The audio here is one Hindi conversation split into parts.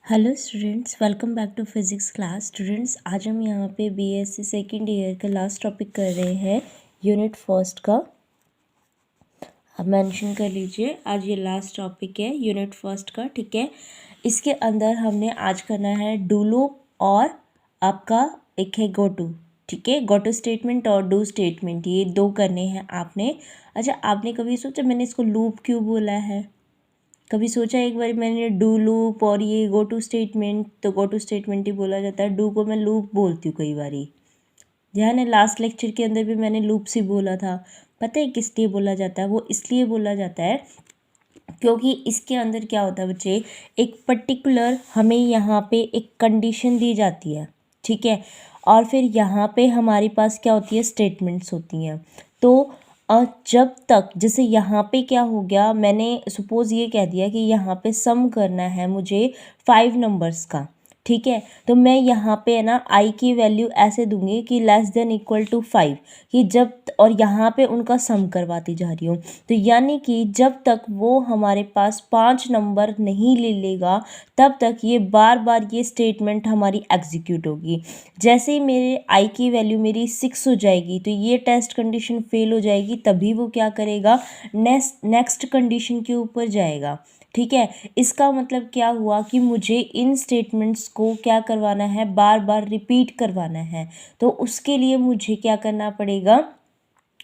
Hello students, welcome back to physics class. Students, आज हम यहाँ पे बीएससी सेकेंड ईयर का लास्ट टॉपिक कर रहे हैं यूनिट फर्स्ट का। अब मेंशन कर लीजिए, आज ये लास्ट टॉपिक है यूनिट फर्स्ट का, ठीक है। इसके अंदर हमने आज करना है डू लूप और आपका एक है गो टू, ठीक है। गो टू स्टेटमेंट और डू स्टेटमेंट, ये दो करने हैं आपने। अच्छा, आपने कभी सोचा मैंने इसको लूप क्यों बोला है? कभी सोचा एक बार मैंने डू लूप और ये गो टू स्टेटमेंट, तो गो टू स्टेटमेंट ही बोला जाता है, डू को मैं लूप बोलती हूँ कई बारी। ध्यान है, लास्ट लेक्चर के अंदर भी मैंने लूप से बोला था। पता है किस लिए बोला जाता है? वो इसलिए बोला जाता है क्योंकि इसके अंदर क्या होता है बच्चे, एक पर्टिकुलर हमें यहाँ पे एक कंडीशन दी जाती है, ठीक है। और फिर यहाँ पे हमारे पास क्या होती है, स्टेटमेंट्स होती हैं। तो जब तक, जैसे यहाँ पे क्या हो गया, मैंने सपोज़ ये कह दिया कि यहाँ पे सम करना है मुझे 5 नंबर्स का, ठीक है। तो मैं यहाँ पे है ना आई की वैल्यू ऐसे दूंगी कि लेस देन इक्वल टू 5, कि जब, और यहाँ पे उनका सम करवाती जा रही हूँ। तो यानी कि जब तक वो हमारे पास 5 नंबर नहीं ले लेगा तब तक ये बार बार ये स्टेटमेंट हमारी एग्जीक्यूट होगी। जैसे ही मेरे आई की वैल्यू मेरी 6 हो जाएगी तो ये टेस्ट कंडीशन फेल हो जाएगी, तभी वो क्या करेगा, नेक्स्ट कंडीशन के ऊपर जाएगा, ठीक है। इसका मतलब क्या हुआ कि मुझे इन स्टेटमेंट्स को क्या करवाना है, बार बार रिपीट करवाना है। तो उसके लिए मुझे क्या करना पड़ेगा,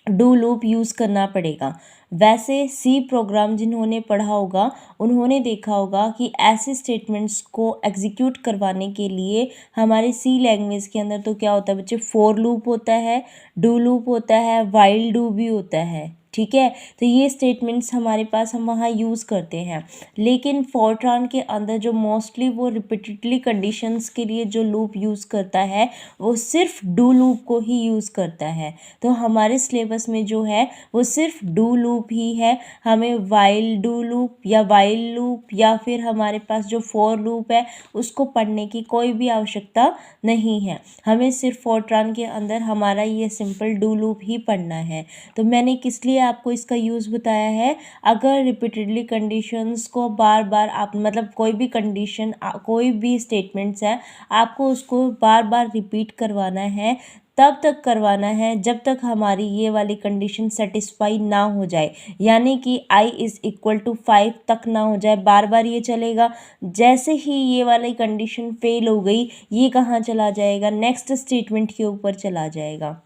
डू लूप यूज़ करना पड़ेगा। वैसे सी प्रोग्राम जिन्होंने पढ़ा होगा उन्होंने देखा होगा कि ऐसे स्टेटमेंट्स को एग्जीक्यूट करवाने के लिए हमारे सी लैंग्वेज के अंदर तो क्या होता है बच्चे, फोर लूप होता है, डू लूप होता है, वाइल डू भी होता है, ठीक है। तो ये स्टेटमेंट्स हमारे पास हम वहाँ यूज़ करते हैं। लेकिन फोरट्रान के अंदर जो मोस्टली वो रिपीटेडली कंडीशंस के लिए जो लूप यूज़ करता है वो सिर्फ डू लूप को ही यूज़ करता है। तो हमारे सिलेबस में जो है वो सिर्फ डू लूप ही है। हमें वाइल डू लूप या वाइल लूप या फिर हमारे पास जो फॉर लूप है उसको पढ़ने की कोई भी आवश्यकता नहीं है। हमें सिर्फ फोरट्रान के अंदर हमारा ये सिंपल डू लूप ही पढ़ना है। तो मैंने किस लिए आपको इसका यूज़ बताया है, अगर रिपीटेडली कंडीशंस को बार बार आप, मतलब कोई भी कंडीशन, कोई भी स्टेटमेंट्स है, आपको उसको बार बार रिपीट करवाना है, तब तक करवाना है जब तक हमारी ये वाली कंडीशन सेटिस्फाई ना हो जाए, यानी कि i इज़ इक्वल टू 5 तक ना हो जाए। बार बार ये चलेगा। जैसे ही ये वाली कंडीशन फेल हो गई, ये कहाँ चला जाएगा, नेक्स्ट स्टेटमेंट के ऊपर चला जाएगा।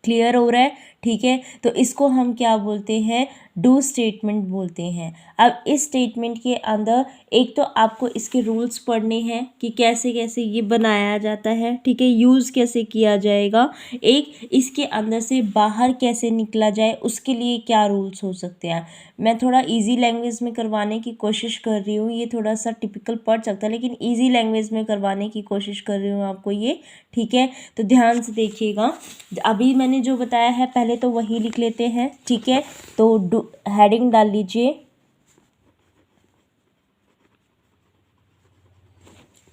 क्लियर हो रहा है? ठीक है। तो इसको हम क्या बोलते हैं, डू स्टेटमेंट बोलते हैं। अब इस स्टेटमेंट के अंदर एक तो आपको इसके रूल्स पढ़ने हैं कि कैसे कैसे ये बनाया जाता है, ठीक है, यूज़ कैसे किया जाएगा, एक इसके अंदर से बाहर कैसे निकला जाए, उसके लिए क्या रूल्स हो सकते हैं। मैं थोड़ा इजी लैंग्वेज में करवाने की कोशिश कर रही हूँ, ये थोड़ा सा टिपिकल पड़ सकता है लेकिन इजी लैंग्वेज में करवाने की कोशिश कर रही हूँ आपको ये, ठीक है। तो ध्यान से देखिएगा, अभी मैंने जो बताया है पहले तो वही लिख लेते हैं, ठीक है। तो हेडिंग डाल लीजिए,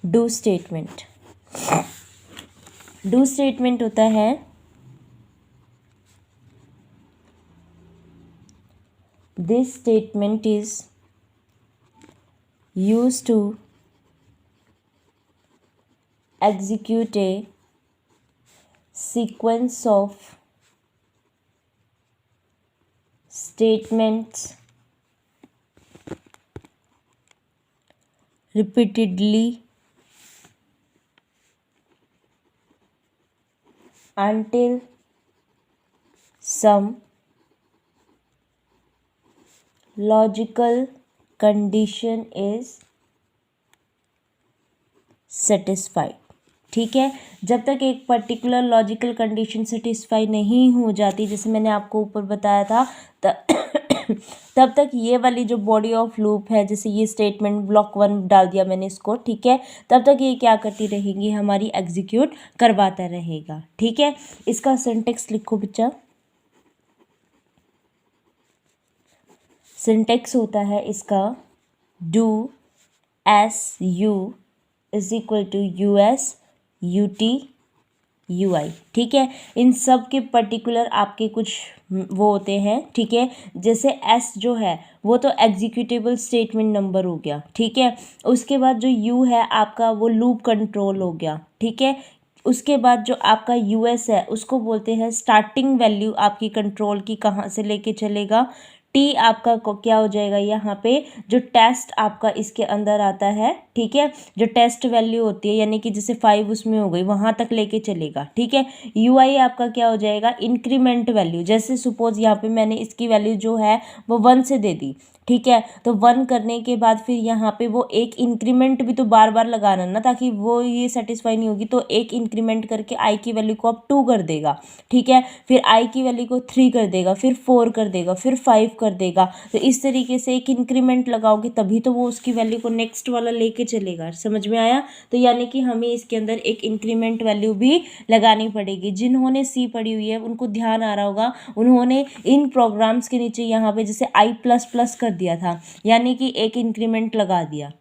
डू स्टेटमेंट। डू स्टेटमेंट होता है this statement is used to execute a sequence of statements repeatedly until some logical condition is satisfied, ठीक है। जब तक एक पर्टिकुलर लॉजिकल कंडीशन सेटिस्फाई नहीं हो जाती, जैसे मैंने आपको ऊपर बताया था, तब तक ये वाली जो बॉडी ऑफ लूप है, जैसे ये स्टेटमेंट ब्लॉक 1 डाल दिया मैंने इसको, ठीक है, तब तक ये क्या करती रहेंगी, हमारी एग्जीक्यूट करवाता रहेगा, ठीक है। इसका सिंटेक्स लिखो बच्चा। सिंटेक्स होता है इसका do S U is equal to U S U T U I, ठीक है। इन सब के पर्टिकुलर आपके कुछ वो होते हैं, ठीक है। जैसे एस जो है वो तो एग्जीक्यूटेबल स्टेटमेंट नंबर हो गया, ठीक है। उसके बाद जो यू है आपका वो लूप कंट्रोल हो गया, ठीक है। उसके बाद जो आपका यूएस है उसको बोलते हैं स्टार्टिंग वैल्यू आपकी कंट्रोल की कहाँ से लेके चलेगा। टी आपका क्या हो जाएगा यहाँ पे, जो टेस्ट आपका इसके अंदर आता है, ठीक है, जो टेस्ट वैल्यू होती है यानी कि जैसे 5 उसमें हो गई वहाँ तक लेके चलेगा, ठीक है। यूआई आपका क्या हो जाएगा, इंक्रीमेंट वैल्यू, जैसे सपोज यहाँ पे मैंने इसकी वैल्यू जो है वो 1 से दे दी, ठीक है। तो 1 करने के बाद फिर यहाँ पे वो एक इंक्रीमेंट भी तो बार बार लगाना ना, ताकि वो ये सेटिस्फाई नहीं होगी, तो एक इंक्रीमेंट करके आई की वैल्यू को अब 2 कर देगा, ठीक है। फिर आई की वैल्यू को 3 कर देगा, फिर 4 कर देगा, फिर 5 कर देगा। तो इस तरीके से एक इंक्रीमेंट लगाओगे तभी तो वो उसकी वैल्यू को नेक्स्ट वाला लेके चलेगा। समझ में आया? तो यानी कि हमें इसके अंदर एक इंक्रीमेंट वैल्यू भी लगानी पड़ेगी। जिन्होंने सी पढ़ी हुई है उनको ध्यान आ रहा होगा, उन्होंने इन प्रोग्राम्स के नीचे यहाँ पे जैसे i++ कर दिया था, यानी कि एक इंक्रीमेंट लगा दिया,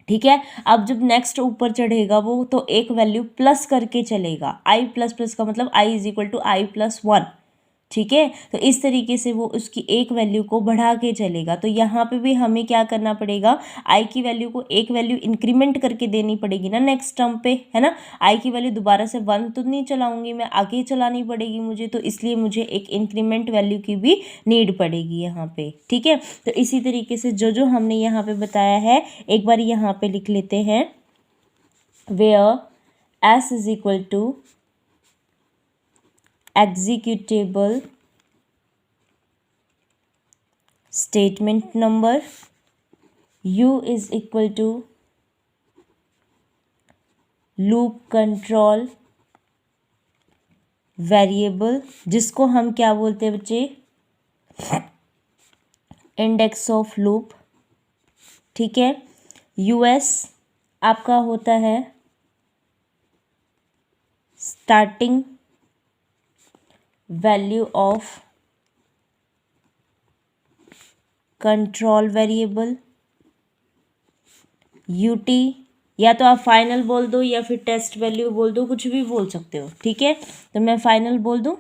ठीक है। अब जब नेक्स्ट ऊपर चढ़ेगा वो तो एक वैल्यू प्लस करके चलेगा, i++ का मतलब i=i+1, ठीक है। तो इस तरीके से वो उसकी एक वैल्यू को बढ़ा के चलेगा। तो यहाँ पे भी हमें क्या करना पड़ेगा, आई की वैल्यू को एक वैल्यू इंक्रीमेंट करके देनी पड़ेगी ना नेक्स्ट टर्म पे, है ना। आई की वैल्यू दोबारा से 1 तो नहीं चलाऊंगी मैं, आगे चलानी पड़ेगी मुझे, तो इसलिए मुझे एक इंक्रीमेंट वैल्यू की भी नीड पड़ेगी यहाँ पे, ठीक है। तो इसी तरीके से जो जो हमने यहाँ पे बताया है एक बार यहाँ पे लिख लेते हैं, where S is equal to executable statement number, u is equal to loop control variable, जिसको हम क्या बोलते हैं बच्चे, इंडेक्स ऑफ लूप, ठीक है। यूएस आपका होता है starting value of control variable, UT या तो आप फाइनल बोल दो या फिर टेस्ट वैल्यू बोल दो, कुछ भी बोल सकते हो, ठीक है। तो मैं फाइनल बोल दूं,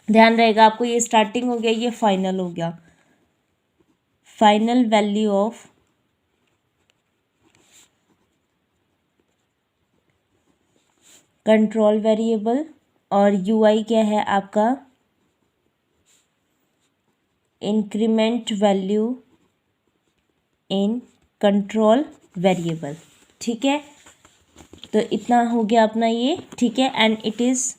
ध्यान रहेगा आपको, ये स्टार्टिंग हो गया, ये फाइनल हो गया। Final value of control variable, और यूआई क्या है आपका, increment value in control variable, ठीक है। तो इतना हो गया अपना ये, ठीक है। And it is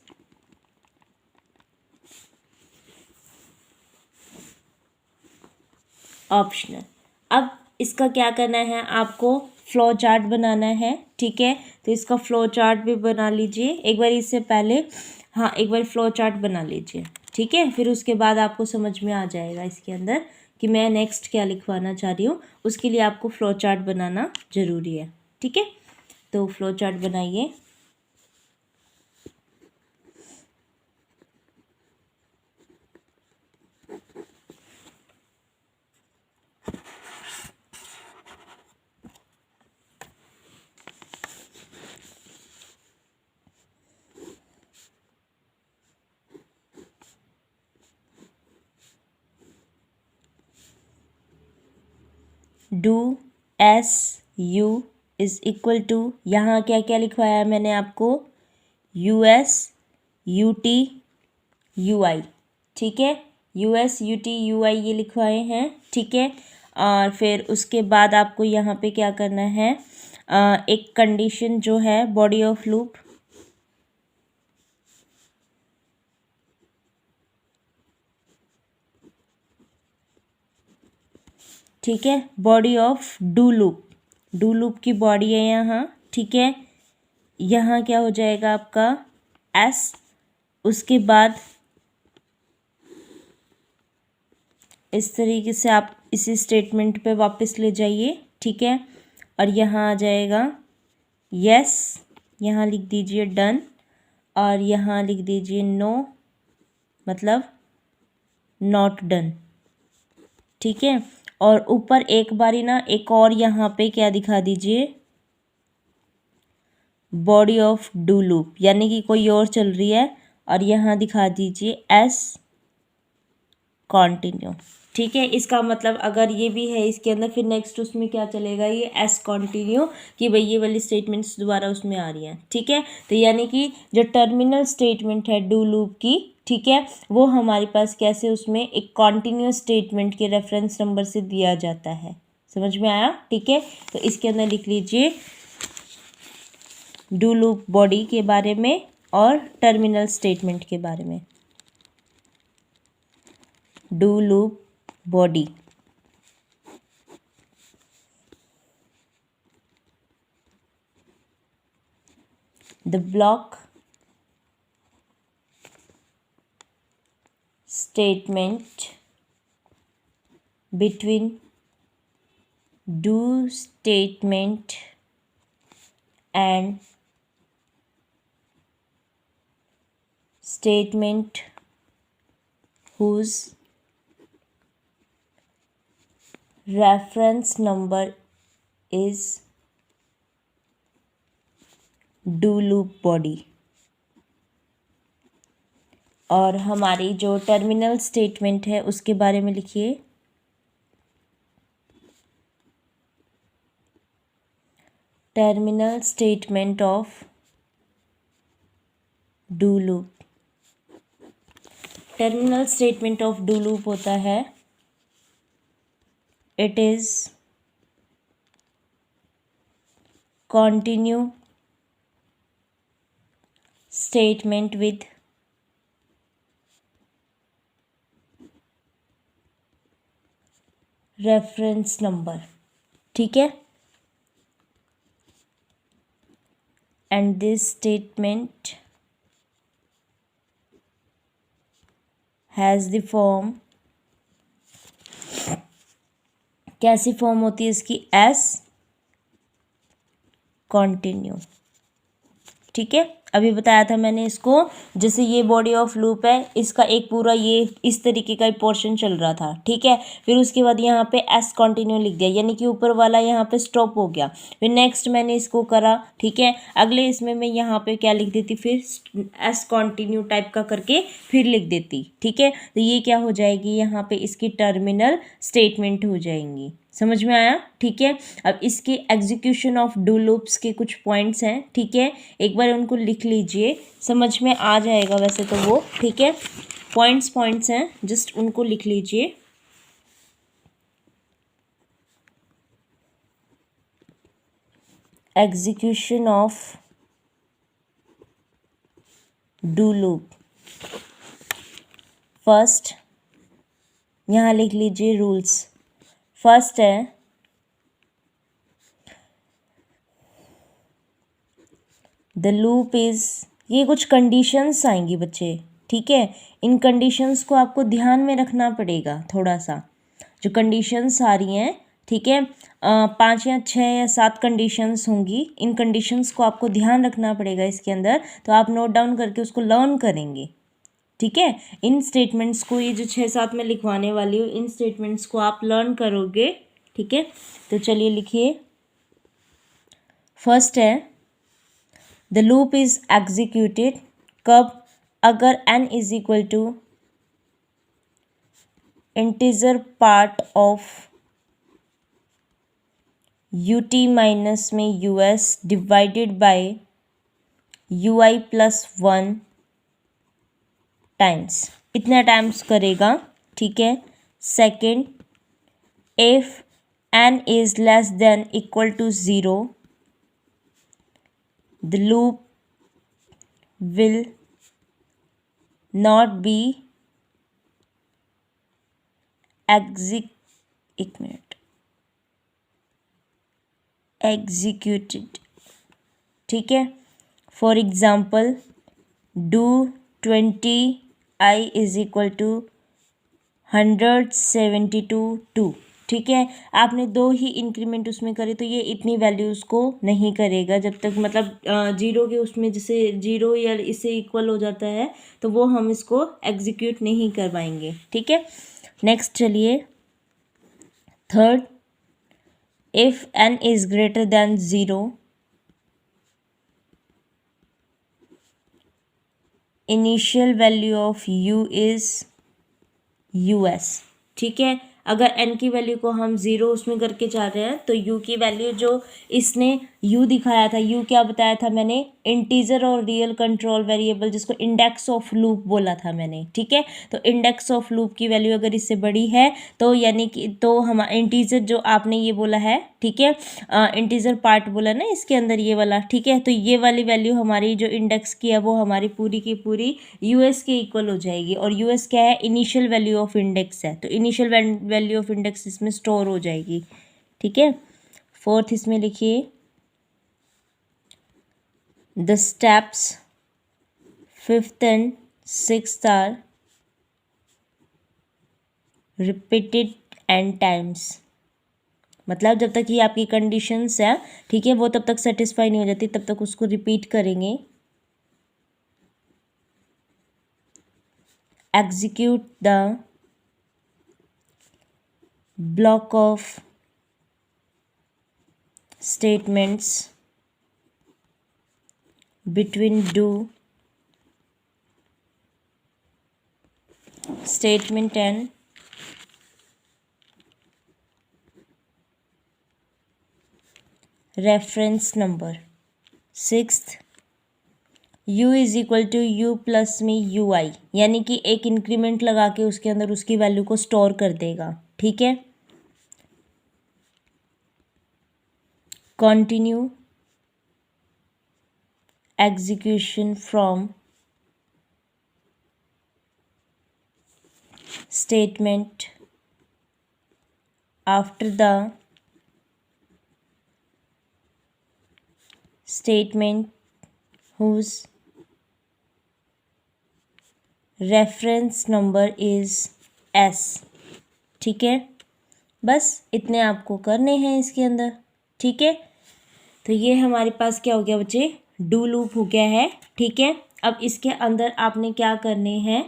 optional. अब इसका क्या करना है, आपको फ्लो चार्ट बनाना है, ठीक है। तो इसका फ्लो चार्ट भी बना लीजिए एक बार, इससे पहले हाँ एक बार फ्लो चार्ट बना लीजिए, ठीक है। फिर उसके बाद आपको समझ में आ जाएगा इसके अंदर कि मैं नेक्स्ट क्या लिखवाना चाह रही हूँ। उसके लिए आपको फ्लो चार्ट बनाना ज़रूरी है, ठीक है। तो फ्लो चार्ट बनाइए। Do S U is equal to, यहाँ क्या क्या लिखवाया है मैंने आपको, U S U T U I, ठीक है। U S U T U I ये लिखवाए हैं, ठीक है। और फिर उसके बाद आपको यहाँ पे क्या करना है, एक कंडीशन जो है बॉडी ऑफ लूप, ठीक है। Body of do loop, do loop की बॉडी है यहाँ, ठीक है। यहाँ क्या हो जाएगा आपका एस, उसके बाद इस तरीके से आप इसी स्टेटमेंट पे वापस ले जाइए, ठीक है। और यहाँ आ जाएगा यस, यहाँ लिख दीजिए डन, और यहाँ लिख दीजिए नो, मतलब नॉट डन, ठीक है। और ऊपर एक बारी ना एक और यहाँ पे क्या दिखा दीजिए, बॉडी ऑफ डू लूप, यानी कि कोई और चल रही है, और यहाँ दिखा दीजिए एस कंटिन्यू, ठीक है। इसका मतलब अगर ये भी है इसके अंदर, फिर नेक्स्ट उसमें क्या चलेगा, ये एस कॉन्टिन्यू कि भाई ये वाली स्टेटमेंट्स दोबारा उसमें आ रही हैं। ठीक है, तो यानी कि जो टर्मिनल स्टेटमेंट है डू लूप की, ठीक है, वो हमारे पास कैसे उसमें एक कॉन्टिन्यूस स्टेटमेंट के रेफरेंस नंबर से दिया जाता है। समझ में आया? ठीक है, तो इसके अंदर लिख लीजिए डू लूप बॉडी के बारे में और टर्मिनल स्टेटमेंट के बारे में। Do loop body, the block statement between do statement and statement whose reference number is do loop body। और हमारी जो टर्मिनल स्टेटमेंट है उसके बारे में लिखिए terminal statement of do loop. Terminal statement of do loop होता है it is continue statement with reference number. ठीक है, and this statement has the form, कैसी फॉर्म होती है इसकी, एस कंटिन्यू। ठीक है, अभी बताया था मैंने इसको, जैसे ये बॉडी ऑफ लूप है, इसका एक पूरा ये इस तरीके का पोर्शन चल रहा था। ठीक है, फिर उसके बाद यहाँ पे एस कंटिन्यू लिख दिया, यानी कि ऊपर वाला यहाँ पे स्टॉप हो गया। फिर नेक्स्ट मैंने इसको करा, ठीक है, अगले इसमें मैं यहाँ पे क्या लिख देती, फिर एस कंटिन्यू टाइप का करके फिर लिख देती। ठीक है, तो ये क्या हो जाएगी, यहाँ पे इसकी टर्मिनल स्टेटमेंट हो जाएंगी। समझ में आया? ठीक है, अब इसके एग्जीक्यूशन ऑफ डू लूप्स के कुछ पॉइंट्स हैं। ठीक है, एक बार उनको लिख लीजिए, समझ में आ जाएगा वैसे तो वो। ठीक है, पॉइंट्स हैं, जस्ट उनको लिख लीजिए। Execution of do loop, first यहाँ लिख लीजिए रूल्स। फर्स्ट है द लूप इज़, ये कुछ कंडीशंस आएंगी बच्चे। ठीक है, इन कंडीशंस को आपको ध्यान में रखना पड़ेगा थोड़ा सा, जो कंडीशंस आ रही हैं। ठीक है, 5 या 6 या 7 कंडीशंस होंगी, इन कंडीशंस को आपको ध्यान रखना पड़ेगा इसके अंदर, तो आप नोट डाउन करके उसको लर्न करेंगे। ठीक है, इन स्टेटमेंट्स को, ये जो 6-7 में लिखवाने वाली हूँ, इन स्टेटमेंट्स को आप लर्न करोगे। ठीक है, तो चलिए लिखिए। फर्स्ट है द लूप इज एग्जीक्यूटेड कब, अगर n is equal to integer part of ut minus में us divided by ui plus 1 times, इतना टाइम्स करेगा। ठीक है, second if n is less than equal to 0 the loop will not be executed। ठीक है, for example do 20i is equal to 172 ठीक है, आपने 2 ही इंक्रीमेंट उसमें करे तो ये इतनी वैल्यूज़ को नहीं करेगा, जब तक मतलब 0 के उसमें जैसे 0 या इससे इक्वल हो जाता है तो वो हम इसको एग्जीक्यूट नहीं करवाएंगे। ठीक है, नेक्स्ट चलिए third, if n is greater than 0 initial value of u is us। ठीक है, अगर n की वैल्यू को हम 0 उसमें करके जा रहे हैं तो u की वैल्यू जो इसने u दिखाया था, u क्या बताया था मैंने, इंटीजर और रियल कंट्रोल वेरिएबल, जिसको इंडेक्स ऑफ लूप बोला था मैंने, ठीक है। तो इंडेक्स ऑफ लूप की वैल्यू अगर इससे बड़ी है तो यानी कि तो हम इंटीजर जो आपने ये बोला है, ठीक है, इंटीजर पार्ट बोला ना इसके अंदर ये वाला, ठीक है। तो ये वाली वैल्यू हमारी जो इंडेक्स की है वो हमारी पूरी की पूरी यूएस के इक्वल हो जाएगी। और यूएस क्या है, इनिशियल वैल्यू ऑफ इंडेक्स है, तो इनिशियल वैल्यू ऑफ इंडेक्स इसमें स्टोर हो जाएगी, ठीक है। फोर्थ इसमें लिखिए, the steps fifth and sixth are repeated N times. मतलब जब तक ये आपकी कंडीशंस है, ठीक है, वो तब तक सेटिस्फाई नहीं हो जाती, तब तक उसको रिपीट करेंगे। Execute the block of statements between do statement and reference number. Sixth, u is equal to U plus में यू आई, यानी कि एक इंक्रीमेंट लगा के उसके अंदर उसकी वैल्यू को स्टोर कर देगा, ठीक है। Continue execution from statement after the statement whose reference number is s, ठीक है। बस इतने आपको करने हैं इसके अंदर, ठीक है। तो ये हमारे पास क्या हो गया बच्चे, डू लूप हो गया है, ठीक है। अब इसके अंदर आपने क्या करने हैं,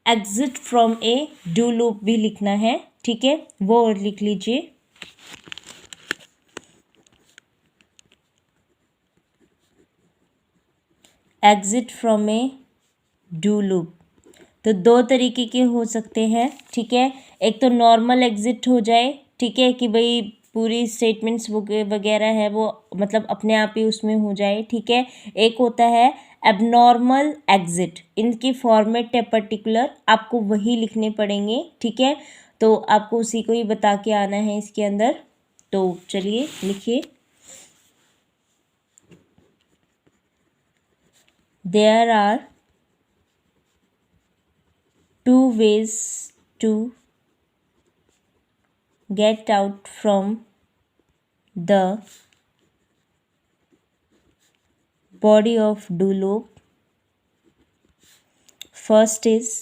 exit from A do loop भी लिखना है, ठीक है, वो और लिख लीजिए। Exit from A do loop तो दो तरीके के हो सकते हैं, ठीक है। एक तो नॉर्मल एग्जिट हो जाए, ठीक है, कि भाई पूरी स्टेटमेंट्स वगैरह है वो मतलब अपने आप ही उसमें हो जाए, ठीक है। एक होता है एबनॉर्मल एग्जिट, इनकी फॉर्मेट है पर्टिकुलर, आपको वही लिखने पड़ेंगे, ठीक है। तो आपको उसी को ही बता के आना है इसके अंदर। तो चलिए लिखिए, there are two ways to get out from the body of do loop. First is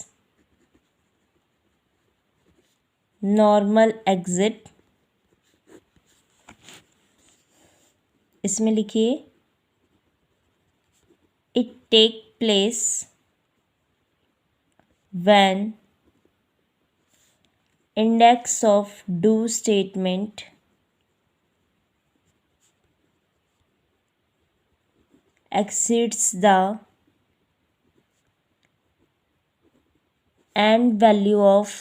normal exit, इसमें लिखिए it take place when index of do statement exceeds the end value of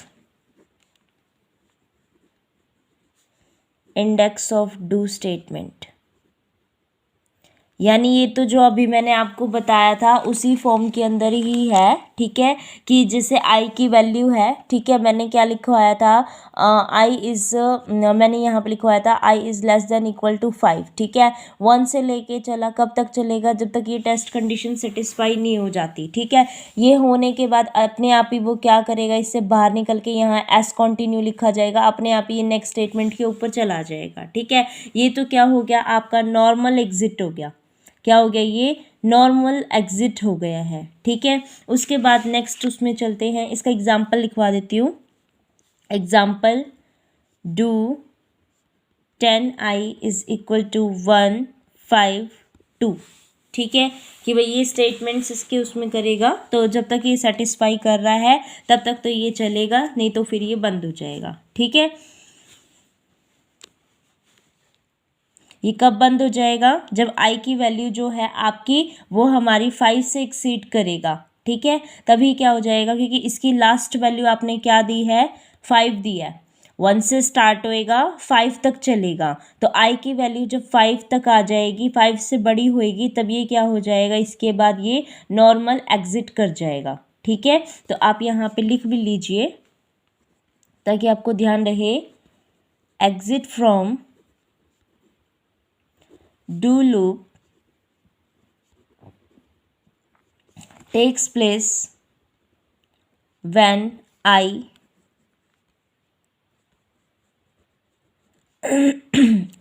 index of do statement। यानी ये तो जो अभी मैंने आपको बताया था उसी फॉर्म के अंदर ही है, ठीक है, कि जैसे आई की वैल्यू है, ठीक है, मैंने क्या लिखवाया था, आई इज़ मैंने यहाँ पे लिखवाया था I is less than equal to 5, ठीक है। 1 से लेके चला, कब तक चलेगा, जब तक ये टेस्ट कंडीशन सेटिस्फाई नहीं हो जाती, ठीक है। ये होने के बाद अपने आप ही वो क्या करेगा, इससे बाहर निकल के यहाँ एस कंटिन्यू लिखा जाएगा, अपने आप ही ये नेक्स्ट स्टेटमेंट के ऊपर चला जाएगा, ठीक है। ये तो क्या हो गया, आपका नॉर्मल एग्जिट हो गया, क्या हो गया, ये नॉर्मल एग्जिट हो गया है, ठीक है। उसके बाद नेक्स्ट उसमें चलते हैं, इसका एग्जाम्पल लिखवा देती हूँ। Example, do 10i is equal to 1 5 2, ठीक है, कि भाई ये स्टेटमेंट्स इसके उसमें करेगा, तो जब तक ये सेटिस्फाई कर रहा है तब तक तो ये चलेगा, नहीं तो फिर ये बंद हो जाएगा, ठीक है। ये कब बंद हो जाएगा, जब आई की वैल्यू जो है आपकी वो हमारी 5 से एक्सीड करेगा, ठीक है, तभी क्या हो जाएगा, क्योंकि इसकी लास्ट वैल्यू आपने क्या दी है, 5 दी है, 1 से स्टार्ट होएगा 5 तक चलेगा, तो i की वैल्यू जब 5 तक आ जाएगी, 5 से बड़ी होएगी, तब ये क्या हो जाएगा, इसके बाद ये नॉर्मल एग्जिट कर जाएगा। ठीक है, तो आप यहाँ पे लिख भी लीजिए ताकि आपको ध्यान रहे। Exit from do loop takes place when I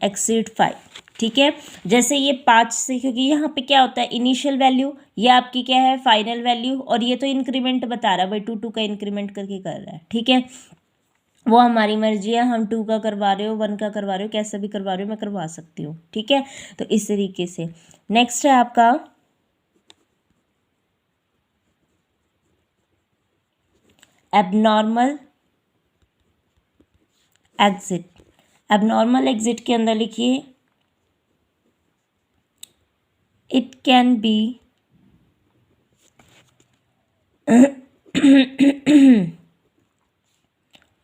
exceed 5। ठीक है, जैसे ये 5 से, क्योंकि यहाँ पे क्या होता है इनिशियल वैल्यू, ये आपकी क्या है फाइनल वैल्यू, और ये तो इंक्रीमेंट बता रहा है भाई, 2 का इंक्रीमेंट करके कर रहा है। ठीक है, वो हमारी मर्जी है, हम 2 का करवा रहे हो, 1 का करवा रहे हो, कैसा भी करवा रहे हो, मैं करवा सकती हूँ। ठीक है, तो इस तरीके से। नेक्स्ट है आपका एबनॉर्मल एग्जिट। एबनॉर्मल एग्जिट के अंदर लिखिए it can be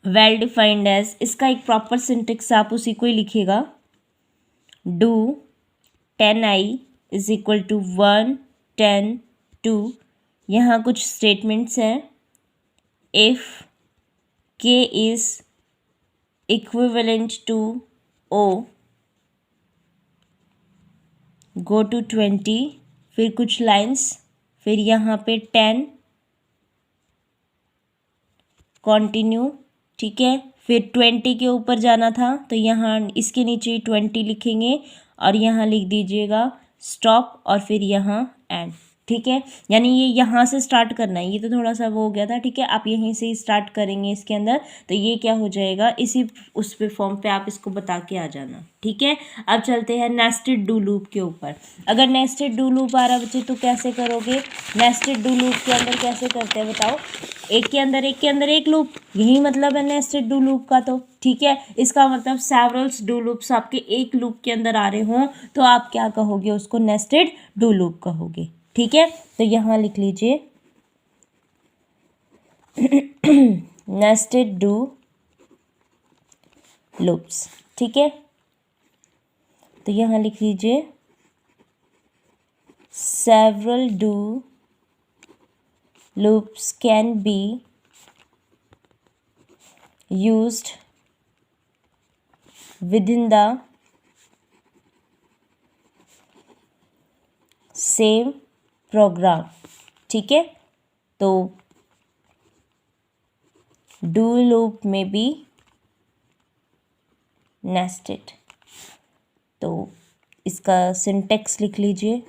well defined as, इसका एक प्रॉपर सिंटेक्स आप उसी को ही लिखिएगा। Do 10i is equal to 1 10 2। यहाँ कुछ स्टेटमेंट्स हैं। If k is equivalent to o, go to 20, फिर कुछ लाइन्स, फिर यहाँ पे 10 कंटिन्यू। ठीक है, फिर 20 के ऊपर जाना था, तो यहाँ इसके नीचे 20 लिखेंगे और यहाँ लिख दीजिएगा स्टॉप और फिर यहाँ एंड। ठीक है, यानी ये यहाँ से स्टार्ट करना है, ये तो थोड़ा सा वो हो गया था। ठीक है, आप यहीं से ही स्टार्ट करेंगे इसके अंदर, तो ये क्या हो जाएगा, इसी उस पे फॉर्म पे आप इसको बता के आ जाना। ठीक है, अब चलते हैं नेस्टेड डू लूप के ऊपर। अगर नेस्टेड डू लूप आ रहा बच्चे तो कैसे करोगे, नेस्टेड डू लूप के अंदर कैसे करते हैं बताओ। एक के अंदर एक के अंदर एक लूप, यही मतलब है नेस्टेड डू लूप का। तो ठीक है, इसका मतलब सेवरल्स डू लूप्स आपके एक लूप के अंदर आ रहे हों तो आप क्या कहोगे, उसको नेस्टेड डू लूप कहोगे। ठीक है, तो यहाँ लिख लीजिए नेस्टेड डू लूप्स। ठीक है, तो यहाँ लिख लीजिए several do loops can be used within the same program। ठीक है, तो do loop में भी nested, तो इसका सिंटेक्स लिख लीजिए।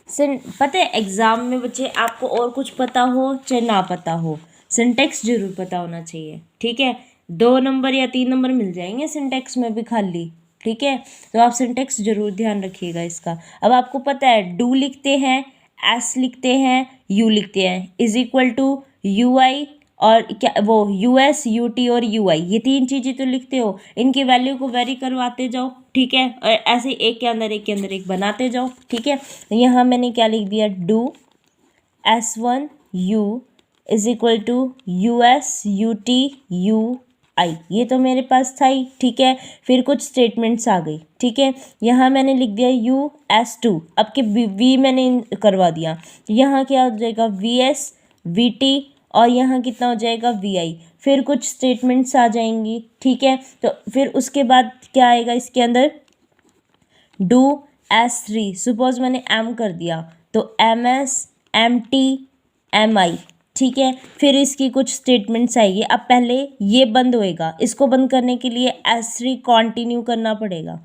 पता है एग्ज़ाम में बच्चे आपको और कुछ पता हो चाहे ना पता हो, सिंटेक्स जरूर पता होना चाहिए। ठीक है, 2 नंबर या 3 नंबर मिल जाएंगे सिंटेक्स में भी खाली। ठीक है, तो आप सिंटेक्स जरूर ध्यान रखिएगा इसका। अब आपको पता है डू लिखते हैं, एस लिखते हैं, यू लिखते हैं, इज इक्वल टू यू आई और क्या वो यू एस यू टी और यू आई, ये 3 चीज़ें तो लिखते हो, इनकी वैल्यू को वेरी करवाते जाओ। ठीक है, और ऐसे एक के अंदर एक के अंदर एक बनाते जाओ। ठीक है, यहाँ मैंने क्या लिख दिया, do S1 U is equal to U S U T U I, ये तो मेरे पास था ही। ठीक है, फिर कुछ स्टेटमेंट्स आ गई। ठीक है, यहाँ मैंने लिख दिया US2, अब के वी मैंने करवा दिया, यहाँ क्या हो जाएगा VS VT और यहाँ कितना हो जाएगा VI, फिर कुछ स्टेटमेंट्स आ जाएंगी। ठीक है, तो फिर उसके बाद क्या आएगा इसके अंदर, डू S3, सपोज मैंने M कर दिया तो MS MT MI। ठीक है, फिर इसकी कुछ स्टेटमेंट्स आएगी। अब पहले ये बंद होएगा, इसको बंद करने के लिए S3 कंटिन्यू करना पड़ेगा।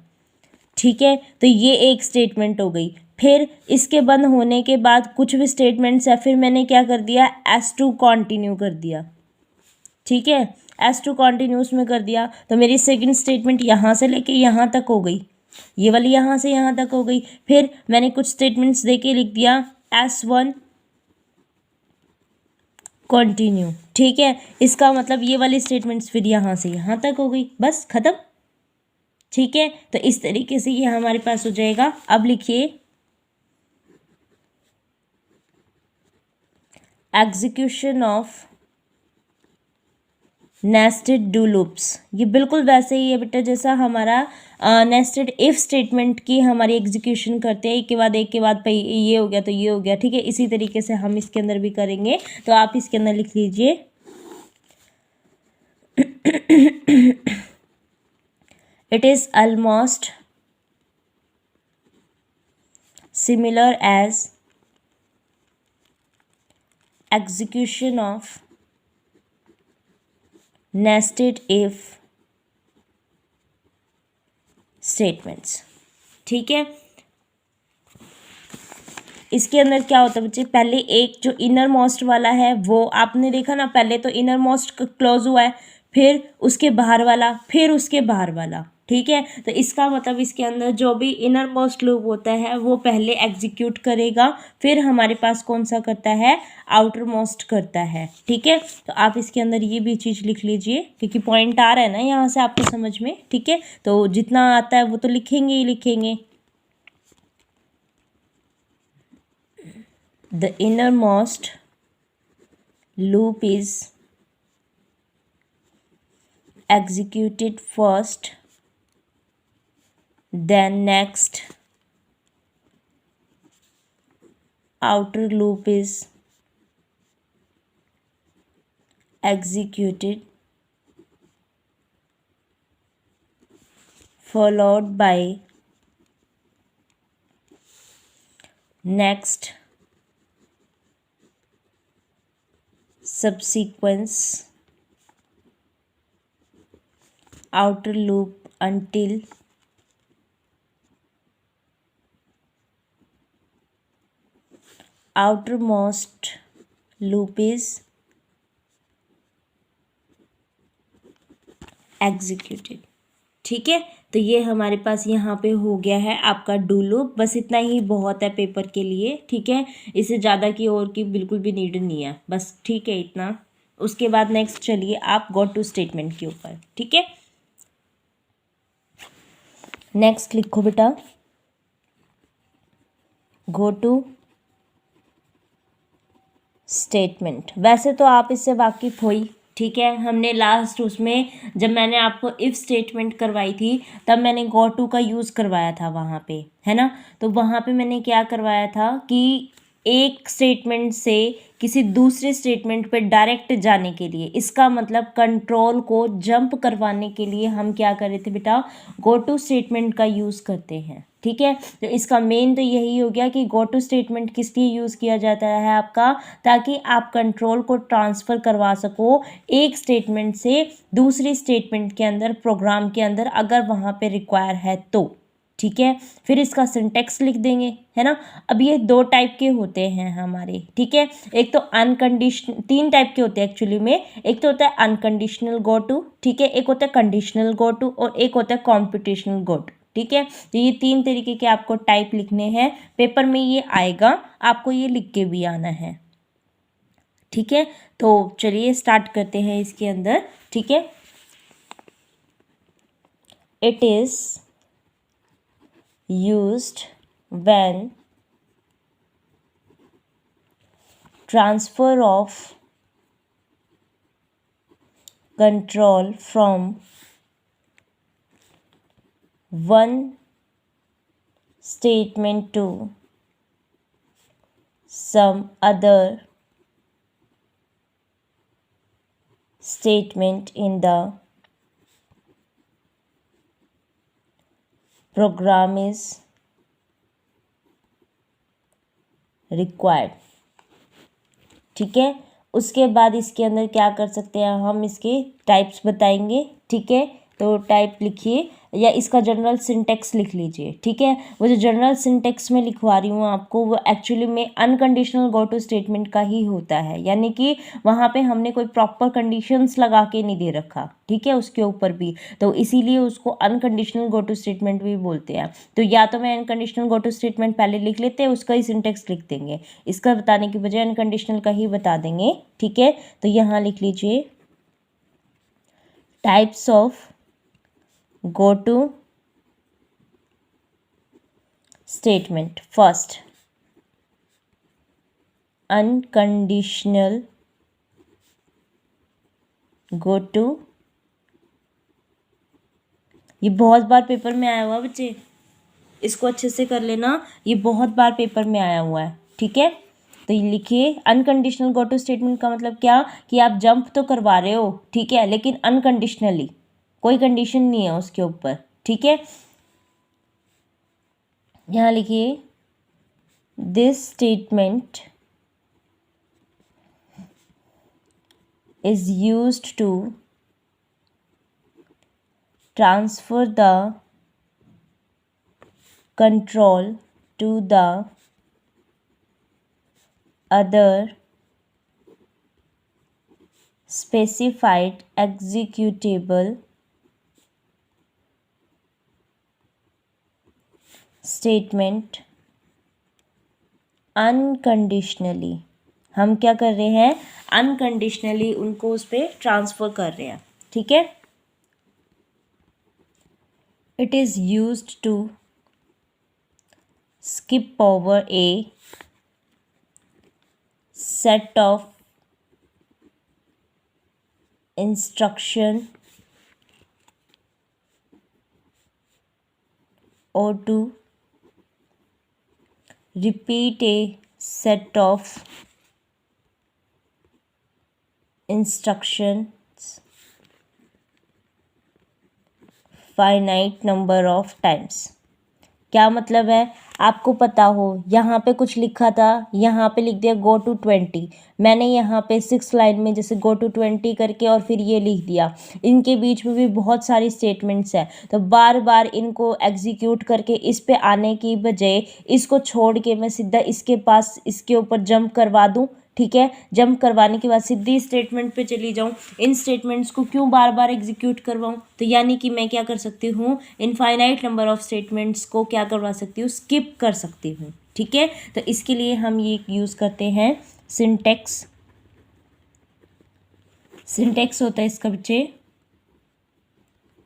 ठीक है, तो ये एक स्टेटमेंट हो गई। फिर इसके बंद होने के बाद कुछ भी स्टेटमेंट्स है, फिर मैंने क्या कर दिया, S2 कंटिन्यू कर दिया। ठीक है, S2 कंटिन्यूस में कर दिया, तो मेरी सेकंड स्टेटमेंट यहाँ से लेके यहाँ तक हो गई, ये वाली यहाँ से यहाँ तक हो गई। फिर मैंने कुछ स्टेटमेंट्स देके लिख दिया S1 कंटिन्यू। ठीक है, इसका मतलब ये वाली स्टेटमेंट्स फिर यहाँ से यहाँ तक हो गई, बस खत्म। ठीक है, तो इस तरीके से ये हमारे पास हो जाएगा। अब लिखिए execution of nested do loops, ये बिल्कुल वैसे ही है बेटा जैसा हमारा नेस्टेड इफ स्टेटमेंट की हमारी एग्जीक्यूशन करते हैं, एक के बाद एक के बाद ये हो गया तो ये हो गया, ठीक है। इसी तरीके से हम इसके अंदर भी करेंगे। तो आप इसके अंदर लिख लीजिए it is almost similar as execution of nested if statements, ठीक है। इसके अंदर क्या होता है बच्चे, पहले एक जो इनर मोस्ट वाला है वो आपने देखा ना, पहले तो इनर मोस्ट क्लोज हुआ है, फिर उसके बाहर वाला, फिर उसके बाहर वाला, ठीक है। तो इसका मतलब इसके अंदर जो भी इनर मोस्ट लूप होता है वो पहले एग्जीक्यूट करेगा, फिर हमारे पास कौन सा करता है, आउटर मोस्ट करता है, ठीक है। तो आप इसके अंदर ये भी चीज़ लिख लीजिए क्योंकि पॉइंट आ रहा है ना यहाँ से आपको समझ में, ठीक है। तो जितना आता है वो तो लिखेंगे ही लिखेंगे। The innermost loop is executed first, then next outer loop is executed, followed by next subsequence outer loop until outermost loop is executed, ठीक है। तो ये हमारे पास यहाँ पे हो गया है आपका डू लूप। बस इतना ही बहुत है पेपर के लिए, ठीक है। इससे ज़्यादा की और की बिल्कुल भी नीड नहीं है, बस ठीक है इतना। उसके बाद नेक्स्ट चलिए आप गो टू स्टेटमेंट के ऊपर, ठीक है। नेक्स्ट लिखो बेटा गो टू स्टेटमेंट। वैसे तो आप इससे वाकिफ़ हो ही, ठीक है। हमने लास्ट उसमें जब मैंने आपको इफ़ स्टेटमेंट करवाई थी तब मैंने गो टू का यूज़ करवाया था वहाँ पे, है ना। तो वहाँ पे मैंने क्या करवाया था कि एक स्टेटमेंट से किसी दूसरे स्टेटमेंट पे डायरेक्ट जाने के लिए, इसका मतलब कंट्रोल को जंप करवाने के लिए हम क्या कर रहे थे बेटा, गो टू स्टेटमेंट का यूज़ करते हैं, ठीक है। तो इसका मेन तो यही हो गया कि गो टू स्टेटमेंट किस लिए यूज़ किया जाता है आपका, ताकि आप कंट्रोल को ट्रांसफ़र करवा सको एक स्टेटमेंट से दूसरी स्टेटमेंट के अंदर, प्रोग्राम के अंदर, अगर वहाँ पे रिक्वायर है तो, ठीक है। फिर इसका सिंटेक्स लिख देंगे, है ना। अब ये दो टाइप के होते हैं हमारे, ठीक है। एक तो अनकंडीशनल, तीन टाइप के होते हैं एक्चुअली में। एक तो होता है अनकंडीशनल गो टू, ठीक है। एक होता है कंडीशनल गो टू और एक होता है कॉम्पिटिशनल गो टू, ठीक है। तो ये तीन तरीके के आपको टाइप लिखने हैं, पेपर में ये आएगा, आपको ये लिख के भी आना है, ठीक है। तो चलिए स्टार्ट करते हैं इसके अंदर, ठीक है। It is used when transfer of control from one statement to some other statement in the program is required, ठीक है। उसके बाद इसके अंदर क्या कर सकते हैं हम, इसके टाइप्स बताएंगे, ठीक है। तो टाइप लिखिए या इसका जनरल सिंटेक्स लिख लीजिए, ठीक है। वो जो जनरल सिंटेक्स में लिखवा रही हूँ आपको वो एक्चुअली में अनकंडीशनल गो टू स्टेटमेंट का ही होता है, यानी कि वहाँ पे हमने कोई प्रॉपर कंडीशंस लगा के नहीं दे रखा, ठीक है, उसके ऊपर भी। तो इसीलिए उसको अनकंडीशनल गो टू स्टेटमेंट भी बोलते हैं। तो या तो मैं अनकंडीशनल गो टू स्टेटमेंट पहले लिख लेते हैं, उसका ही सिंटेक्स लिख देंगे, इसका बताने की बजाय अनकंडीशनल का ही बता देंगे, ठीक है। तो यहाँ लिख लीजिए types of go to statement. First, unconditional go to, ये बहुत बार पेपर में आया हुआ बच्चे, इसको अच्छे से कर लेना, ये बहुत बार पेपर में आया हुआ है, ठीक है। तो ये लिखिए अनकंडीशनल गो टू स्टेटमेंट का मतलब क्या, कि आप जंप तो करवा रहे हो, ठीक है, लेकिन अनकंडीशनली, कोई कंडीशन नहीं है उसके ऊपर, ठीक है। यहाँ लिखिए this statement is used to transfer the control to the other specified executable statement unconditionally। हम क्या कर रहे हैं, अनकंडीशनली उनको उस पर ट्रांसफर कर रहे हैं, ठीक है। It is used to skip over a set of instruction or to repeat a set of instructions finite number of times। क्या मतलब है, आपको पता हो यहाँ पे कुछ लिखा था, यहाँ पे लिख दिया गो टू 20, मैंने यहाँ पे 6 लाइन में जैसे गो टू 20 करके और फिर ये लिख दिया, इनके बीच में भी बहुत सारी स्टेटमेंट्स हैं, तो बार बार इनको एग्जीक्यूट करके इस पे आने की बजाय इसको छोड़ के मैं सीधा इसके पास इसके ऊपर जंप करवा दूँ, ठीक है। जंप करवाने के बाद सीधी स्टेटमेंट पे चली जाऊँ, इन स्टेटमेंट्स को क्यों बार बार एग्जीक्यूट करवाऊँ, तो यानी कि मैं क्या कर सकती हूँ, इनफाइनाइट नंबर ऑफ स्टेटमेंट्स को क्या करवा सकती हूँ, स्किप कर सकती हूँ, ठीक है। तो इसके लिए हम ये यूज़ करते हैं सिंटेक्स। सिंटेक्स होता है इसका बच्चे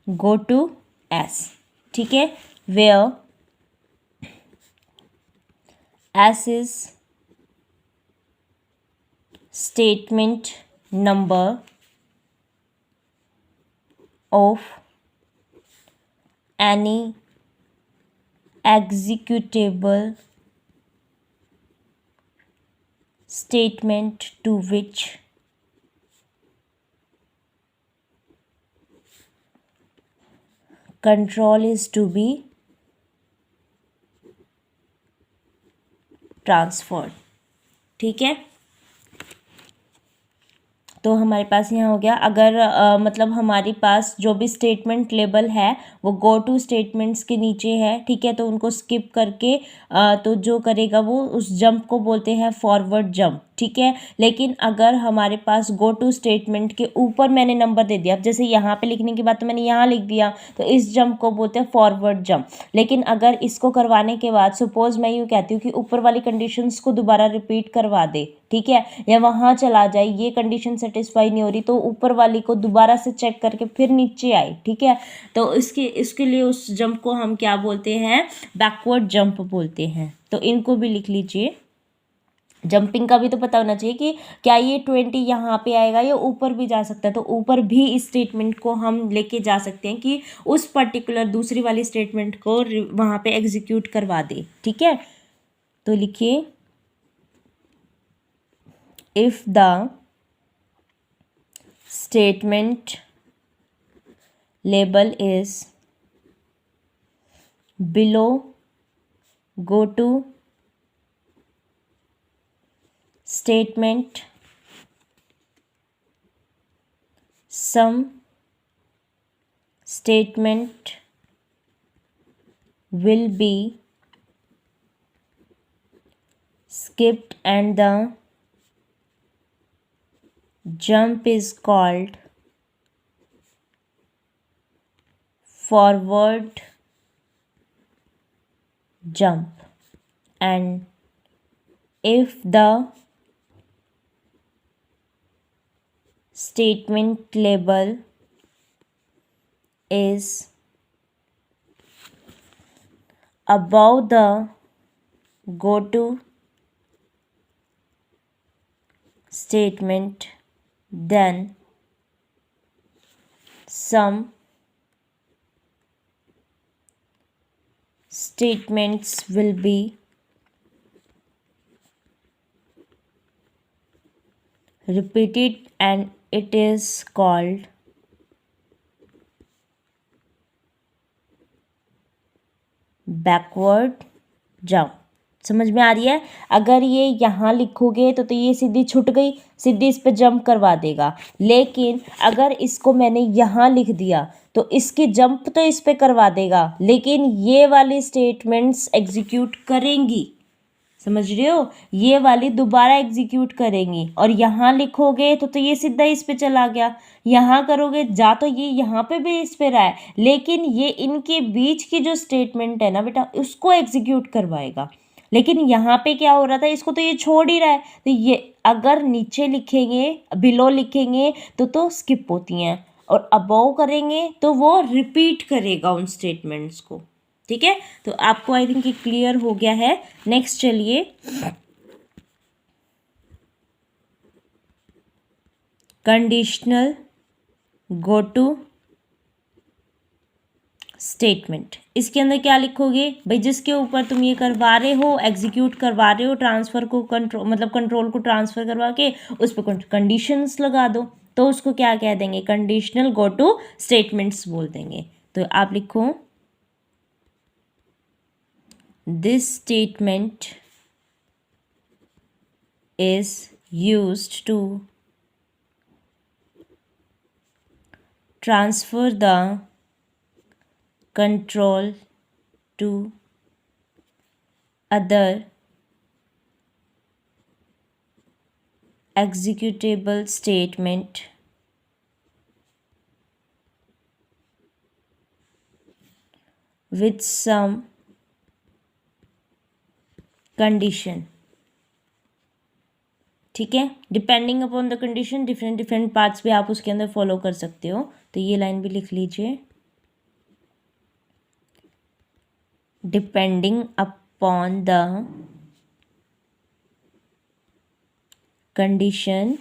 गो टू एस, ठीक है, where S is statement number of any executable statement to which control is to be transferred, ठीक है। तो हमारे पास यहाँ हो गया, अगर मतलब हमारे पास जो भी स्टेटमेंट लेबल है वो गो टू स्टेटमेंट्स के नीचे है, ठीक है, तो उनको स्किप करके तो जो करेगा वो उस जंप को बोलते हैं फॉरवर्ड जंप, ठीक है। लेकिन अगर हमारे पास गो टू स्टेटमेंट के ऊपर मैंने नंबर दे दिया, जैसे यहाँ पे लिखने के बाद तो मैंने यहाँ लिख दिया, तो इस जंप को बोलते हैं फॉरवर्ड जंप। लेकिन अगर इसको करवाने के बाद सपोज मैं यूँ कहती हूँ कि ऊपर वाली कंडीशंस को दोबारा रिपीट करवा दे, ठीक है, या वहाँ चला जाए, ये कंडीशन सेटिस्फाई नहीं हो रही तो ऊपर वाली को दोबारा से चेक करके फिर नीचे आए, ठीक है, तो इसके लिए उस जंप को हम क्या बोलते हैं, बैकवर्ड जंप बोलते हैं। तो इनको भी लिख लीजिए। जंपिंग का भी तो पता होना चाहिए कि क्या ये 20 यहाँ पे आएगा या ऊपर भी जा सकता है, तो ऊपर भी इस स्टेटमेंट को हम लेके जा सकते हैं कि उस पर्टिकुलर दूसरी वाली स्टेटमेंट को वहाँ पे एग्जीक्यूट करवा दे, ठीक है। तो लिखिए if the statement label is below go to statement, some statement will be skipped and the jump is called forward jump, and if the statement label is above the go to statement, then some statements will be repeated and it is called backward jump। समझ में आ रही है? अगर ये यहाँ लिखोगे तो ये सीधी छूट गई, सीधी इस पे जंप करवा देगा। लेकिन अगर इसको मैंने यहाँ लिख दिया तो इसकी जंप तो इस पे करवा देगा, लेकिन ये वाली स्टेटमेंट्स एग्जीक्यूट करेंगी। समझ रहे हो? ये वाली दोबारा एग्जीक्यूट करेंगी। और यहाँ लिखोगे तो ये सीधा इस पे चला गया। यहाँ करोगे जा तो ये यहाँ पे भी इस पे रहा है, लेकिन ये इनके बीच की जो स्टेटमेंट है ना बेटा, उसको एग्जीक्यूट करवाएगा। लेकिन यहाँ पे क्या हो रहा था, इसको तो ये छोड़ ही रहा है। तो ये अगर नीचे लिखेंगे, बिलो लिखेंगे तो स्किप होती हैं, और अबव करेंगे तो वो रिपीट करेगा उन स्टेटमेंट्स को। ठीक है, तो आपको आई थिंक ये क्लियर हो गया है। नेक्स्ट चलिए, कंडीशनल गो टू स्टेटमेंट। इसके अंदर क्या लिखोगे भाई, जिसके ऊपर तुम ये करवा रहे हो, एग्जीक्यूट करवा रहे हो, ट्रांसफर को कंट्रोल मतलब कंट्रोल को ट्रांसफर करवा के उस पर कंडीशंस लगा दो, तो उसको क्या कह देंगे, कंडीशनल गो टू स्टेटमेंट्स बोल देंगे। तो आप लिखो, this statement is used to transfer the control to other executable statement with some condition. ठीक है, depending upon the condition different parts भी आप उसके अंदर फॉलो कर सकते हो। तो ये लाइन भी लिख लीजिए, depending upon the condition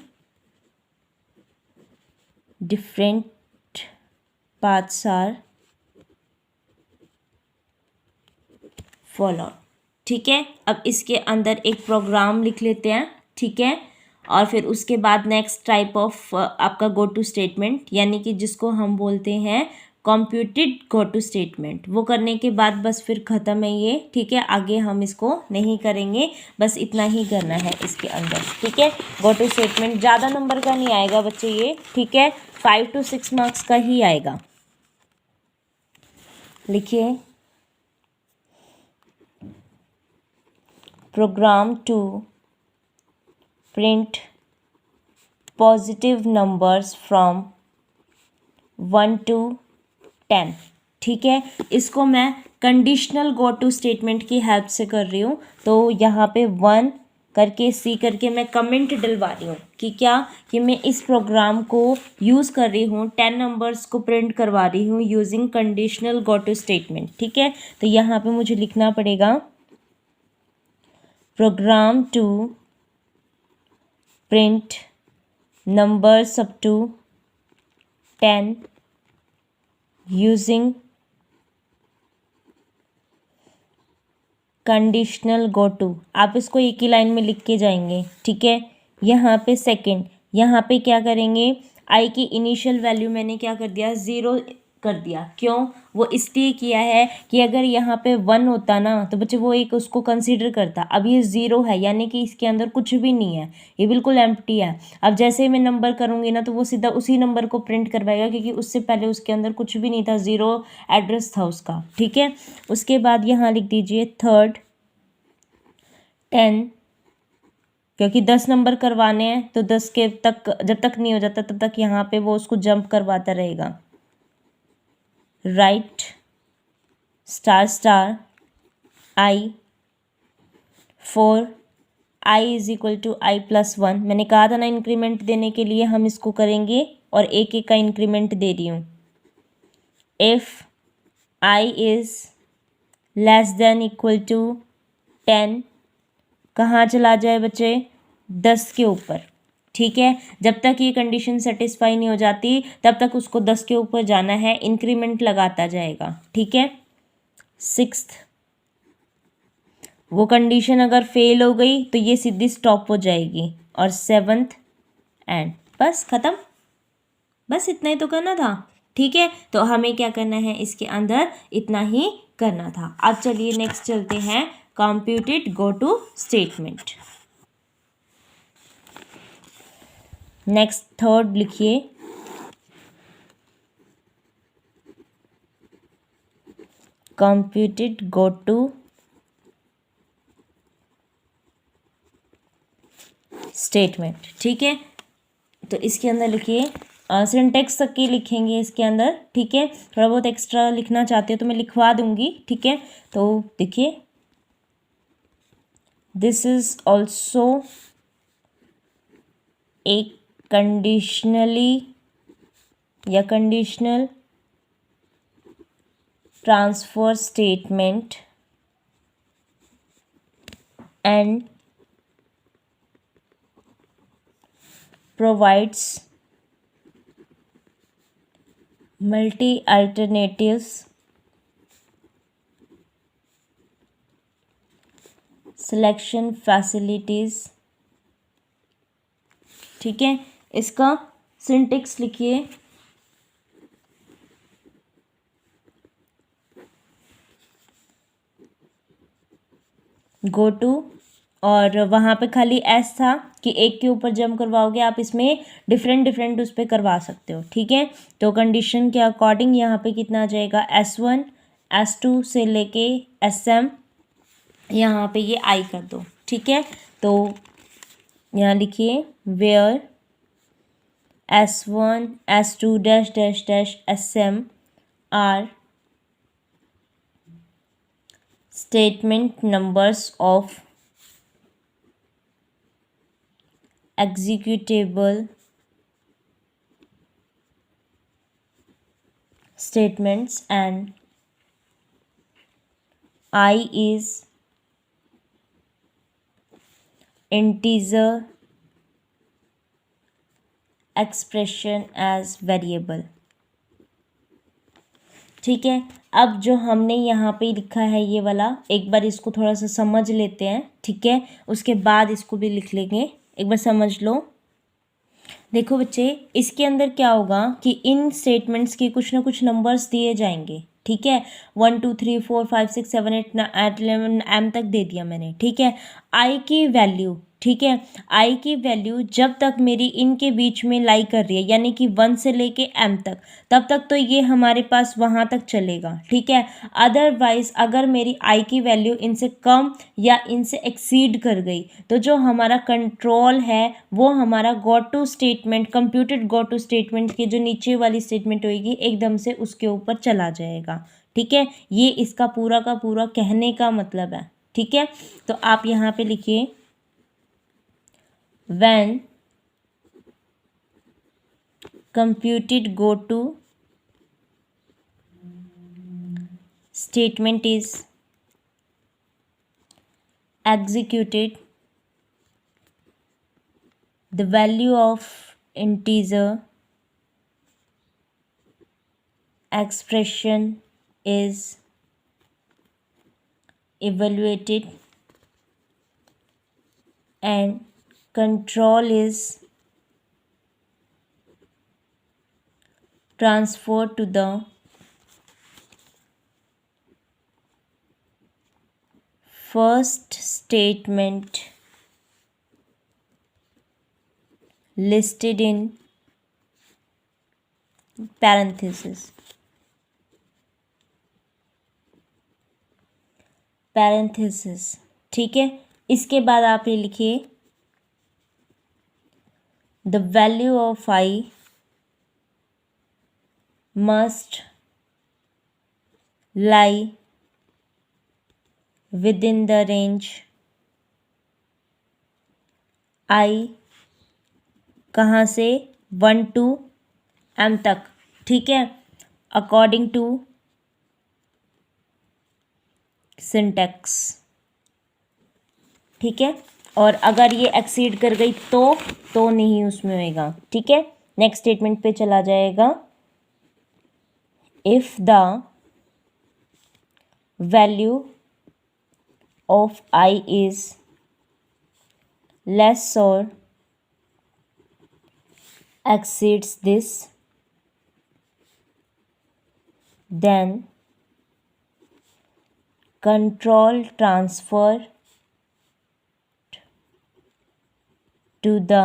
different parts are follow. ठीक है, अब इसके अंदर एक प्रोग्राम लिख लेते हैं। ठीक है, और फिर उसके बाद नेक्स्ट टाइप ऑफ आपका गो टू स्टेटमेंट, यानी कि जिसको हम बोलते हैं कंप्यूटेड गो टू स्टेटमेंट, वो करने के बाद बस फिर ख़त्म है ये। ठीक है, आगे हम इसको नहीं करेंगे, बस इतना ही करना है इसके अंदर। ठीक है, गो टू स्टेटमेंट ज़्यादा नंबर का नहीं आएगा बच्चे ये। ठीक है, 5 to 6 मार्क्स का ही आएगा। लिखिए, program to print positive numbers from 1 to 10। ठीक है, इसको मैं कंडीशनल गो टू स्टेटमेंट की हेल्प से कर रही हूँ। तो यहाँ पे 1 करके सी करके मैं कमेंट डलवा रही हूँ कि क्या, कि मैं इस प्रोग्राम को यूज़ कर रही हूँ, 10 नंबर्स को प्रिंट करवा रही हूँ using conditional go to statement. ठीक है, तो यहाँ पे मुझे लिखना पड़ेगा, program to print numbers up to 10 using conditional go to. आप इसको एक ही लाइन में लिख के जाएंगे। ठीक है, यहाँ पे सेकंड, यहाँ पे क्या करेंगे, आई की इनिशियल वैल्यू मैंने क्या कर दिया, 0 कर दिया। क्यों, वो इसलिए किया है कि अगर यहाँ पे 1 होता ना तो बच्चे वो एक उसको कंसीडर करता। अब ये 0 है, यानी कि इसके अंदर कुछ भी नहीं है, ये बिल्कुल एम्प्टी है। अब जैसे ही मैं नंबर करूँगी ना तो वो सीधा उसी नंबर को प्रिंट करवाएगा, क्योंकि उससे पहले उसके अंदर कुछ भी नहीं था, 0 एड्रेस था उसका। ठीक है, उसके बाद यहाँ लिख दीजिए थर्ड 10, क्योंकि 10 नंबर करवाने हैं तो 10 के तक जब तक नहीं हो जाता तब तक यहाँ पे वो उसको जंप करवाता रहेगा। Right star star i for i is equal to i plus 1। मैंने कहा था ना इंक्रीमेंट देने के लिए हम इसको करेंगे, और एक एक का इंक्रीमेंट दे रही हूँ। If i is less than equal to 10, कहाँ चला जाए बच्चे, 10 के ऊपर। ठीक है। जब तक ये कंडीशन सेटिस्फाई नहीं हो जाती तब तक उसको 10 के ऊपर जाना है, इंक्रीमेंट लगाता जाएगा, ठीक है। सिक्स्थ, वो कंडीशन अगर फेल हो गई तो ये सीधी स्टॉप हो जाएगी। और सेवंथ एंड, बस ख़त्म, बस इतना ही तो करना था, ठीक है। तो हमें क्या करना है, इसके अंदर इतना ही करना था। अब चलिए नेक्स्ट चलते हैं, computed go to statement. Next third लिखिए, कंप्यूटेड गो टू स्टेटमेंट, ठीक है। तो इसके अंदर लिखिए, सिंटेक्स तक की लिखेंगे इसके अंदर, ठीक है। थोड़ा बहुत एक्स्ट्रा लिखना चाहते हो तो मैं लिखवा दूंगी, ठीक है। तो देखिए, this is also a conditionally या conditional transfer statement and provides multi alternatives selection facilities, ठीक है। इसका सिंटेक्स लिखिए, गो टू, और वहाँ पे खाली एस था कि एक के ऊपर जंप करवाओगे आप, इसमें डिफरेंट डिफरेंट उस पर करवा सकते हो, ठीक है। तो कंडीशन के अकॉर्डिंग यहाँ पे कितना आ जाएगा, S1 S2 से लेके SM, यहाँ पे ये आई कर दो, ठीक है। तो यहाँ लिखिए, where S1 S2 dash dash dash SM are statement numbers of executable statements and I is integer expression as variable, ठीक है। अब जो हमने यहाँ पे लिखा है ये वाला, एक बार इसको थोड़ा सा समझ लेते हैं, ठीक है। उसके बाद इसको भी लिख लेंगे, एक बार समझ लो। देखो बच्चे, इसके अंदर क्या होगा कि इन स्टेटमेंट्स के कुछ ना कुछ नंबर्स दिए जाएंगे, ठीक है। 1 2 3 4 5 6 7 8 11 M तक दे दिया मैंने, ठीक है। आई की वैल्यू, ठीक है, आई की वैल्यू जब तक मेरी इनके बीच में लाई कर रही है, यानी कि 1 से लेके M तक, तब तक तो ये हमारे पास वहाँ तक चलेगा, ठीक है। अदरवाइज अगर मेरी आई की वैल्यू इनसे कम या इनसे एक्सीड कर गई तो जो हमारा कंट्रोल है वो हमारा go to statement, computed go to statement की जो नीचे वाली स्टेटमेंट होगी एकदम से उसके ऊपर चला जाएगा, ठीक है। ये इसका पूरा का पूरा कहने का मतलब है, ठीक है। तो आप यहाँ पे लिखिए, when computed go to statement is executed, the value of integer expression is evaluated and control is transferred to the first statement listed in parentheses, ठीक है। इसके बाद आप ये लिखिए, the value of I must lie within the range I कहाँ से 1 to M तक, ठीक है, अकॉर्डिंग टू सिंटेक्स, ठीक है। और अगर ये एक्सीड कर गई तो नहीं उसमें होएगा, ठीक है। नेक्स्ट स्टेटमेंट पे चला जाएगा। If the value of I is less और exceeds this, then control transfer to the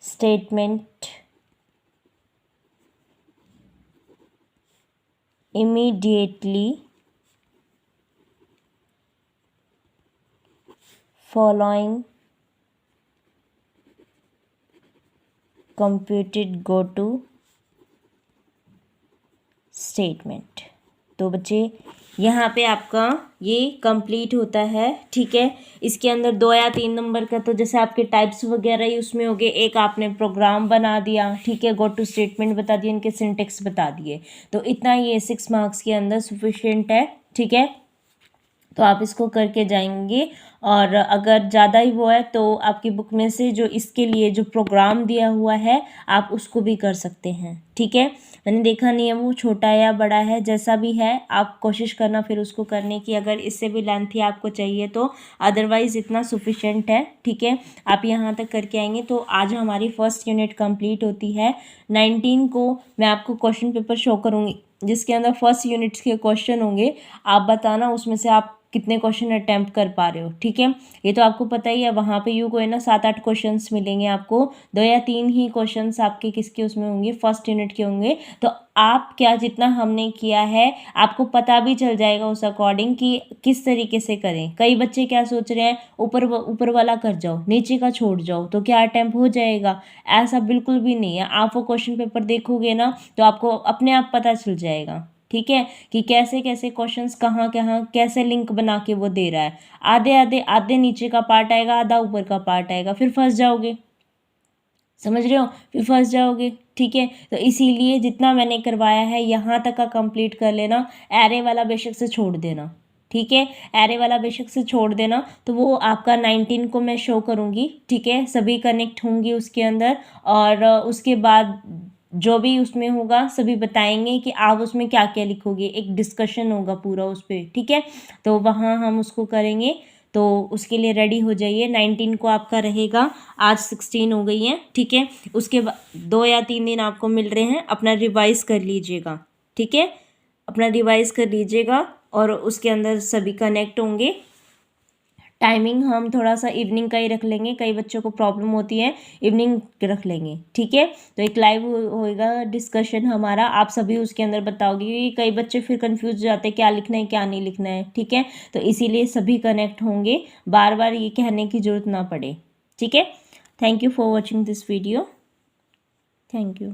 statement immediately following computed go to statement. तो बच्चे यहाँ पे आपका ये कंप्लीट होता है, ठीक है। इसके अंदर 2 या 3 नंबर का तो जैसे आपके टाइप्स वगैरह ही उसमें हो गए। एक आपने प्रोग्राम बना दिया, ठीक है, गो टू स्टेटमेंट बता दिए, इनके सिंटेक्स बता दिए। तो इतना ये 6 मार्क्स के अंदर सफिशिएंट है, ठीक है। तो आप इसको करके जाएंगे और अगर ज़्यादा ही वो है तो आपकी बुक में से जो इसके लिए जो प्रोग्राम दिया हुआ है आप उसको भी कर सकते हैं, ठीक है। मैंने देखा नहीं है वो छोटा या बड़ा है, जैसा भी है आप कोशिश करना फिर उसको करने की। अगर इससे भी लेंथी आपको चाहिए तो, अदरवाइज़ इतना सफिशेंट है, ठीक है। आप यहाँ तक करके आएंगे तो आज हमारी फर्स्ट यूनिट कंप्लीट होती है। 19 को मैं आपको क्वेश्चन पेपर शो करूँगी जिसके अंदर फर्स्ट यूनिट्स के क्वेश्चन होंगे। आप बताना उसमें से आप कितने क्वेश्चन अटैम्प्ट कर पा रहे हो, ठीक है। ये तो आपको पता ही है, वहाँ पे यू को है ना 7-8 क्वेश्चंस मिलेंगे आपको। 2 या 3 ही क्वेश्चंस आपके किसके उसमें होंगे, फर्स्ट यूनिट के होंगे। तो आप क्या जितना हमने किया है आपको पता भी चल जाएगा उस अकॉर्डिंग कि किस तरीके से करें। कई बच्चे क्या सोच रहे हैं ऊपर वाला कर जाओ, नीचे का छोड़ जाओ तो क्या अटैम्प्ट हो जाएगा। ऐसा बिल्कुल भी नहीं है। आप वो क्वेश्चन पेपर देखोगे ना तो आपको अपने आप पता चल जाएगा, ठीक है, कि कैसे कैसे क्वेश्चंस कहाँ कैसे लिंक बना के वो दे रहा है। आधे नीचे का पार्ट आएगा, आधा ऊपर का पार्ट आएगा, फिर फंस जाओगे, समझ रहे हो, फिर फंस जाओगे, ठीक है। तो इसीलिए जितना मैंने करवाया है यहाँ तक का कंप्लीट कर लेना। एरे वाला बेशक से छोड़ देना, ठीक है, एरे वाला बेशक से छोड़ देना। तो वो आपका 19 को मैं शो करूँगी, ठीक है, सभी कनेक्ट होंगी उसके अंदर। और उसके बाद जो भी उसमें होगा सभी बताएंगे कि आप उसमें क्या क्या लिखोगे, एक डिस्कशन होगा पूरा उस पर, ठीक है। तो वहाँ हम उसको करेंगे, तो उसके लिए रेडी हो जाइए। 19 को आपका रहेगा, आज 16 हो गई है, ठीक है। उसके बाद 2 या 3 दिन आपको मिल रहे हैं, अपना रिवाइज कर लीजिएगा, ठीक है, अपना रिवाइज कर लीजिएगा। और उसके अंदर सभी कनेक्ट होंगे। टाइमिंग हम थोड़ा सा इवनिंग का ही रख लेंगे, कई बच्चों को प्रॉब्लम होती है, इवनिंग रख लेंगे, ठीक है। तो एक लाइव होएगा डिस्कशन हमारा, आप सभी उसके अंदर बताओगे, क्योंकि कई बच्चे फिर कंफ्यूज हो जाते हैं क्या लिखना है क्या नहीं लिखना है, ठीक है। तो इसीलिए सभी कनेक्ट होंगे, बार बार ये कहने की ज़रूरत ना पड़े, ठीक है। Thank you for watching this video, thank you.